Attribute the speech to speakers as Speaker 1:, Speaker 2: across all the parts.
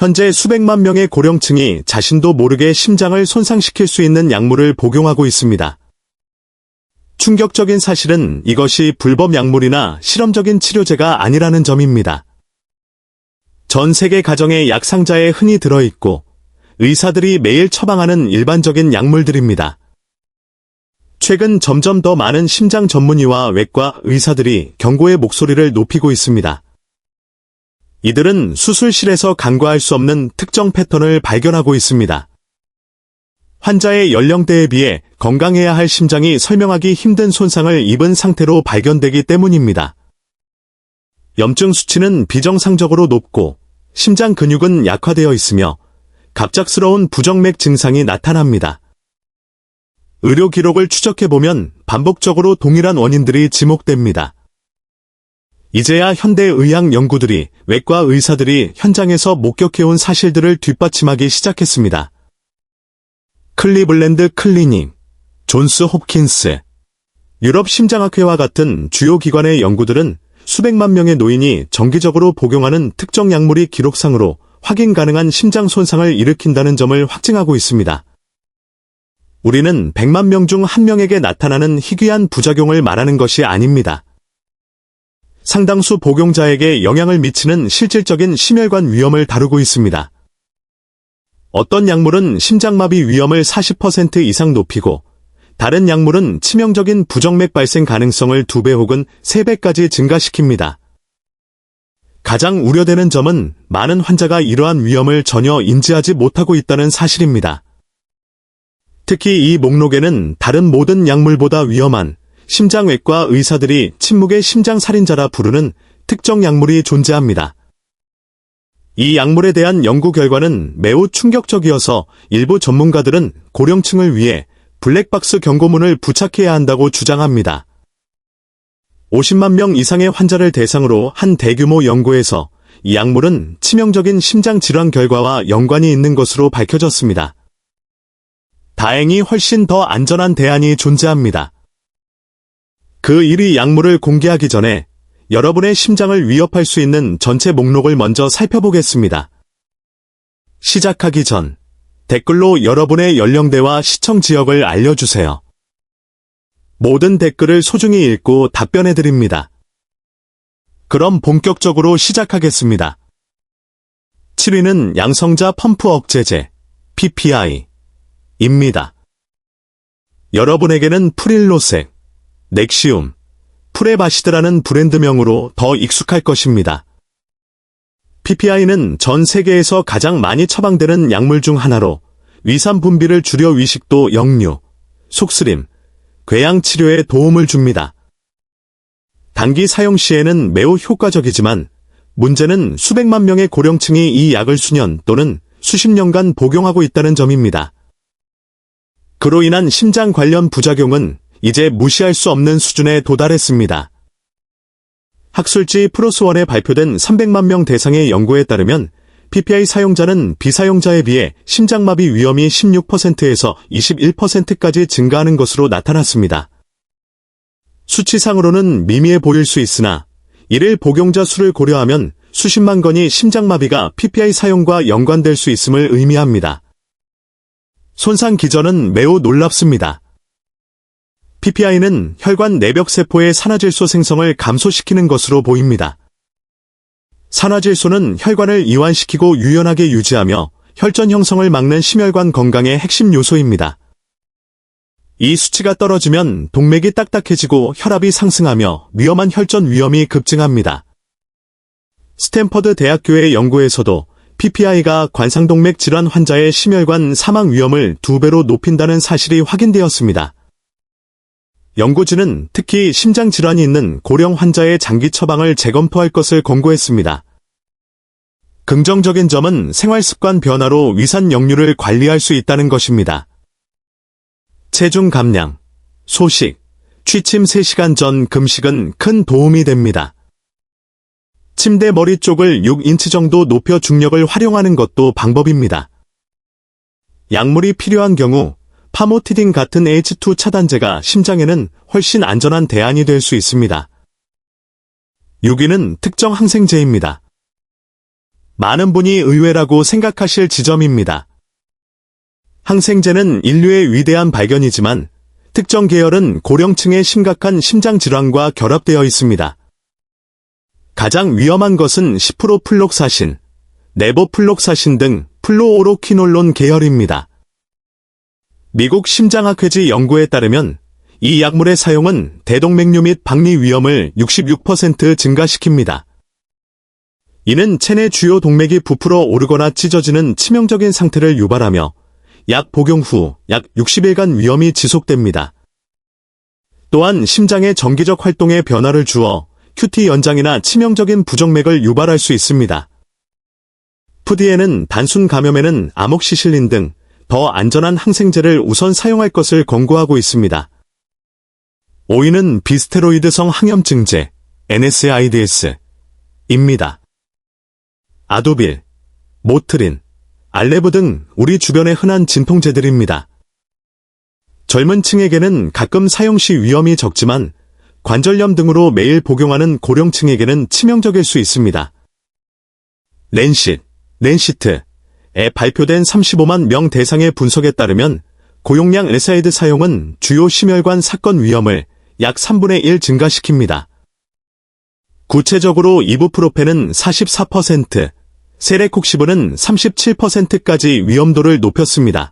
Speaker 1: 현재 수백만 명의 고령층이 자신도 모르게 심장을 손상시킬 수 있는 약물을 복용하고 있습니다. 충격적인 사실은 이것이 불법 약물이나 실험적인 치료제가 아니라는 점입니다. 전 세계 가정의 약 상자에 흔히 들어있고 의사들이 매일 처방하는 일반적인 약물들입니다. 최근 점점 더 많은 심장 전문의와 외과 의사들이 경고의 목소리를 높이고 있습니다. 이들은 수술실에서 간과할 수 없는 특정 패턴을 발견하고 있습니다. 환자의 연령대에 비해 건강해야 할 심장이 설명하기 힘든 손상을 입은 상태로 발견되기 때문입니다. 염증 수치는 비정상적으로 높고 심장 근육은 약화되어 있으며 갑작스러운 부정맥 증상이 나타납니다. 의료 기록을 추적해보면 반복적으로 동일한 원인들이 지목됩니다. 이제야 현대의학 연구들이 외과 의사들이 현장에서 목격해온 사실들을 뒷받침하기 시작했습니다. 클리블랜드 클리닉, 존스 홉킨스, 유럽 심장학회와 같은 주요 기관의 연구들은 수백만 명의 노인이 정기적으로 복용하는 특정 약물이 기록상으로 확인 가능한 심장 손상을 일으킨다는 점을 확증하고 있습니다. 우리는 100만 명 중 1명에게 나타나는 희귀한 부작용을 말하는 것이 아닙니다. 상당수 복용자에게 영향을 미치는 실질적인 심혈관 위험을 다루고 있습니다. 어떤 약물은 심장마비 위험을 40% 이상 높이고 다른 약물은 치명적인 부정맥 발생 가능성을 2배 혹은 3배까지 증가시킵니다. 가장 우려되는 점은 많은 환자가 이러한 위험을 전혀 인지하지 못하고 있다는 사실입니다. 특히 이 목록에는 다른 모든 약물보다 위험한 심장외과 의사들이 침묵의 심장살인자라 부르는 특정 약물이 존재합니다. 이 약물에 대한 연구 결과는 매우 충격적이어서 일부 전문가들은 고령층을 위해 블랙박스 경고문을 부착해야 한다고 주장합니다. 50만 명 이상의 환자를 대상으로 한 대규모 연구에서 이 약물은 치명적인 심장질환 결과와 연관이 있는 것으로 밝혀졌습니다. 다행히 훨씬 더 안전한 대안이 존재합니다. 그 1위 약물을 공개하기 전에 여러분의 심장을 위협할 수 있는 전체 목록을 먼저 살펴보겠습니다. 시작하기 전 댓글로 여러분의 연령대와 시청 지역을 알려주세요. 모든 댓글을 소중히 읽고 답변해드립니다. 그럼 본격적으로 시작하겠습니다. 7위는 양성자 펌프 억제제, PPI입니다. 여러분에게는 프릴로색, 넥시움, 프레바시드라는 브랜드명으로 더 익숙할 것입니다. PPI는 전 세계에서 가장 많이 처방되는 약물 중 하나로 위산 분비를 줄여 위식도 역류, 속쓰림, 궤양 치료에 도움을 줍니다. 단기 사용 시에는 매우 효과적이지만 문제는 수백만 명의 고령층이 이 약을 수년 또는 수십 년간 복용하고 있다는 점입니다. 그로 인한 심장 관련 부작용은 이제 무시할 수 없는 수준에 도달했습니다. 학술지 프로스원에 발표된 300만 명 대상의 연구에 따르면 PPI 사용자는 비사용자에 비해 심장마비 위험이 16%에서 21%까지 증가하는 것으로 나타났습니다. 수치상으로는 미미해 보일 수 있으나 이를 복용자 수를 고려하면 수십만 건이 심장마비가 PPI 사용과 연관될 수 있음을 의미합니다. 손상 기전은 매우 놀랍습니다. PPI는 혈관 내벽세포의 산화질소 생성을 감소시키는 것으로 보입니다. 산화질소는 혈관을 이완시키고 유연하게 유지하며 혈전 형성을 막는 심혈관 건강의 핵심 요소입니다. 이 수치가 떨어지면 동맥이 딱딱해지고 혈압이 상승하며 위험한 혈전 위험이 급증합니다. 스탠퍼드 대학교의 연구에서도 PPI가 관상동맥 질환 환자의 심혈관 사망 위험을 2배로 높인다는 사실이 확인되었습니다. 연구진은 특히 심장질환이 있는 고령 환자의 장기 처방을 재검토할 것을 권고했습니다. 긍정적인 점은 생활습관 변화로 위산 역류를 관리할 수 있다는 것입니다. 체중 감량, 소식, 취침 3시간 전 금식은 큰 도움이 됩니다. 침대 머리 쪽을 6인치 정도 높여 중력을 활용하는 것도 방법입니다. 약물이 필요한 경우 파모티딘 같은 H2 차단제가 심장에는 훨씬 안전한 대안이 될 수 있습니다. 6위는 특정 항생제입니다. 많은 분이 의외라고 생각하실 지점입니다. 항생제는 인류의 위대한 발견이지만 특정 계열은 고령층의 심각한 심장질환과 결합되어 있습니다. 가장 위험한 것은 10% 플록사신, 레보플록사신 등 플로오로퀴놀론 계열입니다. 미국 심장학회지 연구에 따르면 이 약물의 사용은 대동맥류 및 박리 위험을 66% 증가시킵니다. 이는 체내 주요 동맥이 부풀어 오르거나 찢어지는 치명적인 상태를 유발하며 약 복용 후 약 60일간 위험이 지속됩니다. 또한 심장의 정기적 활동에 변화를 주어 QT 연장이나 치명적인 부정맥을 유발할 수 있습니다. FDA는 단순 감염에는 아목시실린 등 더 안전한 항생제를 우선 사용할 것을 권고하고 있습니다. 5위는 비스테로이드성 항염증제, NSAIDs입니다. 아도빌, 모트린, 알레브 등 우리 주변에 흔한 진통제들입니다. 젊은 층에게는 가끔 사용 시 위험이 적지만 관절염 등으로 매일 복용하는 고령층에게는 치명적일 수 있습니다. 랜시트에 발표된 35만 명 대상의 분석에 따르면 고용량 NSAID 사용은 주요 심혈관 사건 위험을 약 3분의 1 증가시킵니다. 구체적으로 이부프로펜은 44%, 세레콕시브는 37%까지 위험도를 높였습니다.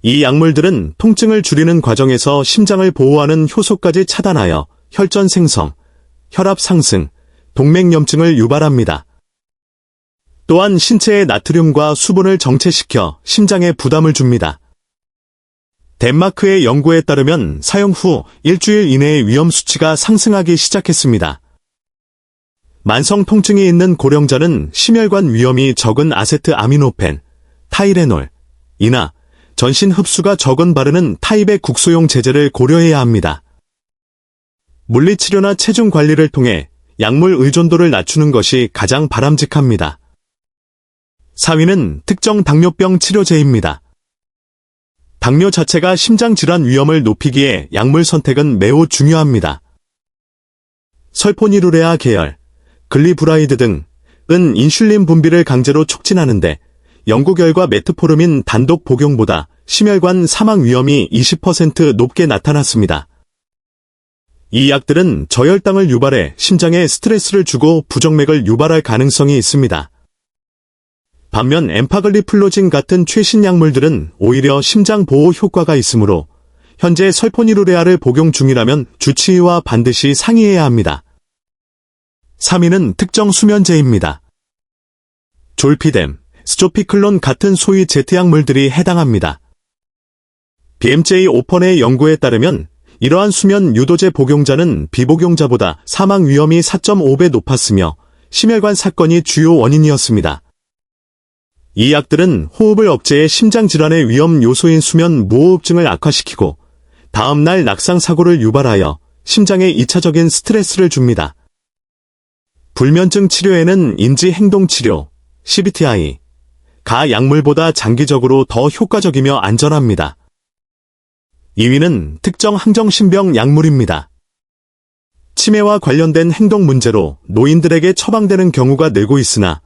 Speaker 1: 이 약물들은 통증을 줄이는 과정에서 심장을 보호하는 효소까지 차단하여 혈전 생성, 혈압 상승, 동맥염증을 유발합니다. 또한 신체의 나트륨과 수분을 정체시켜 심장에 부담을 줍니다. 덴마크의 연구에 따르면 사용 후 일주일 이내에 위험 수치가 상승하기 시작했습니다. 만성 통증이 있는 고령자는 심혈관 위험이 적은 아세트아미노펜, 타이레놀, 이나 전신 흡수가 적은 바르는 타입의 국소용 제제를 고려해야 합니다. 물리치료나 체중 관리를 통해 약물 의존도를 낮추는 것이 가장 바람직합니다. 4위는 특정 당뇨병 치료제입니다. 당뇨 자체가 심장질환 위험을 높이기에 약물 선택은 매우 중요합니다. 설포니루레아 계열, 글리브라이드 등은 인슐린 분비를 강제로 촉진하는데 연구 결과 메트포르민 단독 복용보다 심혈관 사망 위험이 20% 높게 나타났습니다. 이 약들은 저혈당을 유발해 심장에 스트레스를 주고 부정맥을 유발할 가능성이 있습니다. 반면 엠파글리플로진 같은 최신 약물들은 오히려 심장 보호 효과가 있으므로 현재 설포니루레아를 복용 중이라면 주치의와 반드시 상의해야 합니다. 3위는 특정 수면제입니다. 졸피뎀, 스조피클론 같은 소위 제트약물들이 해당합니다. BMJ 오펀의 연구에 따르면 이러한 수면 유도제 복용자는 비복용자보다 사망 위험이 4.5배 높았으며 심혈관 사건이 주요 원인이었습니다. 이 약들은 호흡을 억제해 심장질환의 위험 요소인 수면 무호흡증을 악화시키고 다음날 낙상 사고를 유발하여 심장에 2차적인 스트레스를 줍니다. 불면증 치료에는 인지행동치료, CBTI, 가 약물보다 장기적으로 더 효과적이며 안전합니다. 2위는 특정 항정신병 약물입니다. 치매와 관련된 행동 문제로 노인들에게 처방되는 경우가 늘고 있으나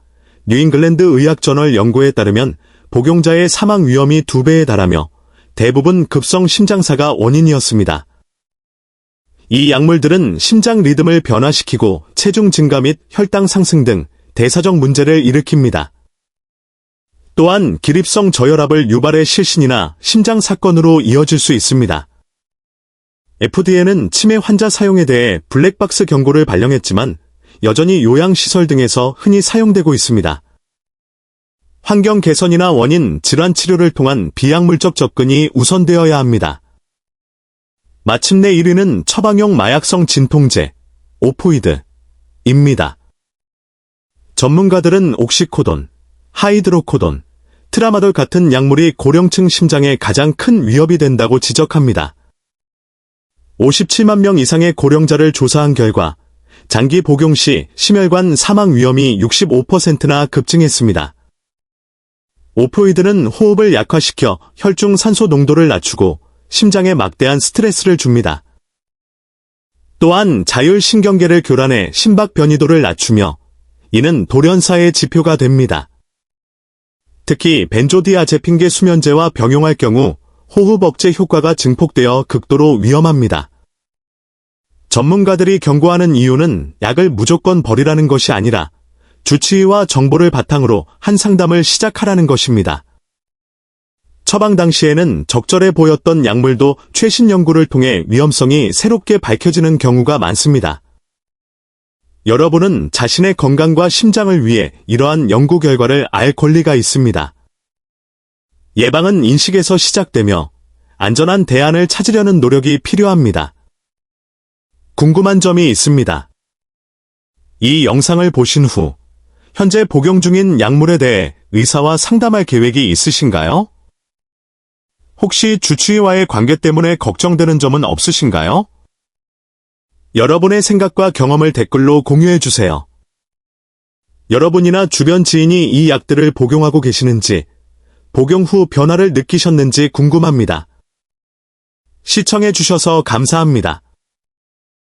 Speaker 1: 뉴잉글랜드 의학저널 연구에 따르면 복용자의 사망 위험이 2배에 달하며 대부분 급성 심장사가 원인이었습니다. 이 약물들은 심장 리듬을 변화시키고 체중 증가 및 혈당 상승 등 대사적 문제를 일으킵니다. 또한 기립성 저혈압을 유발해 실신이나 심장 사건으로 이어질 수 있습니다. FDA는 치매 환자 사용에 대해 블랙박스 경고를 발령했지만 여전히 요양시설 등에서 흔히 사용되고 있습니다. 환경 개선이나 원인, 질환 치료를 통한 비약물적 접근이 우선되어야 합니다. 마침내 1위는 처방용 마약성 진통제, 오포이드입니다. 전문가들은 옥시코돈, 하이드로코돈, 트라마돌 같은 약물이 고령층 심장에 가장 큰 위협이 된다고 지적합니다. 57만 명 이상의 고령자를 조사한 결과 장기 복용 시 심혈관 사망 위험이 65%나 급증했습니다. 오포이드는 호흡을 약화시켜 혈중 산소 농도를 낮추고 심장에 막대한 스트레스를 줍니다. 또한 자율신경계를 교란해 심박 변이도를 낮추며 이는 돌연사의 지표가 됩니다. 특히 벤조디아제핀계 수면제와 병용할 경우 호흡 억제 효과가 증폭되어 극도로 위험합니다. 전문가들이 경고하는 이유는 약을 무조건 버리라는 것이 아니라 주치의와 정보를 바탕으로 한 상담을 시작하라는 것입니다. 처방 당시에는 적절해 보였던 약물도 최신 연구를 통해 위험성이 새롭게 밝혀지는 경우가 많습니다. 여러분은 자신의 건강과 심장을 위해 이러한 연구 결과를 알 권리가 있습니다. 예방은 인식에서 시작되며 안전한 대안을 찾으려는 노력이 필요합니다. 궁금한 점이 있습니다. 이 영상을 보신 후 현재 복용 중인 약물에 대해 의사와 상담할 계획이 있으신가요? 혹시 주치의와의 관계 때문에 걱정되는 점은 없으신가요? 여러분의 생각과 경험을 댓글로 공유해주세요. 여러분이나 주변 지인이 이 약들을 복용하고 계시는지, 복용 후 변화를 느끼셨는지 궁금합니다. 시청해주셔서 감사합니다.